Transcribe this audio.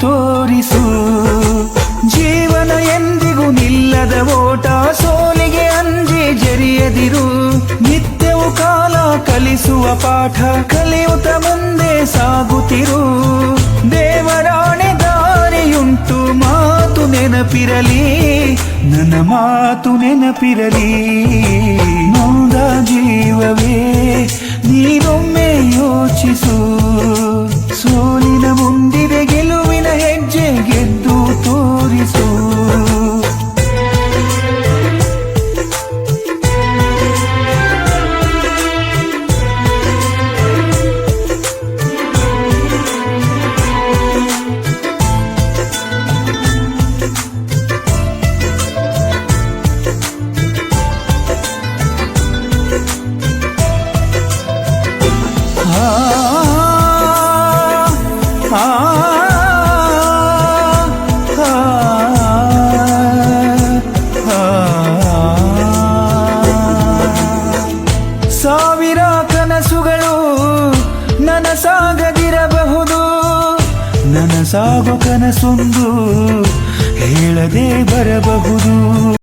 ತೋರಿಸು. ಜೀವನ ಎಂದಿಗೂ ನಿಲ್ಲದ ಓಟ, ಸೋಲಿಗೆ ಅಂಜಿ ಜರಿಯದಿರು. ನಿತ್ಯವೂ ಕಾಲ ಕಲಿಸುವ ಪಾಠ, ಕಲಿಯುತ್ತ ಮುಂದೆ ಸಾಗುತ್ತಿರು. ದೇವರಾಣೆ ದಾರಿಯುಂಟು, ಮಾತು ನೆನಪಿರಲಿ, ನನ್ನ ಮಾತು ನೆನಪಿರಲಿ. ನೊಂದ ಜೀವವೇ ನೀನೊಮ್ಮೆ ಯೋಚಿಸು, ಸೋಲಿನ ಮುಂದಿದೆ ಗೆಲುವಿನ ಹೆಜ್ಜೆ, ಗೆದ್ದು ತೋರಿಸು. ಸಾವಿರ ಕನಸುಗಳು ನನಸಾಗದಿರಬಹುದು, ನನಸಾಗೋ ಕನಸೊಂದು ಹೇಳದೆ ಬರಬಹುದು.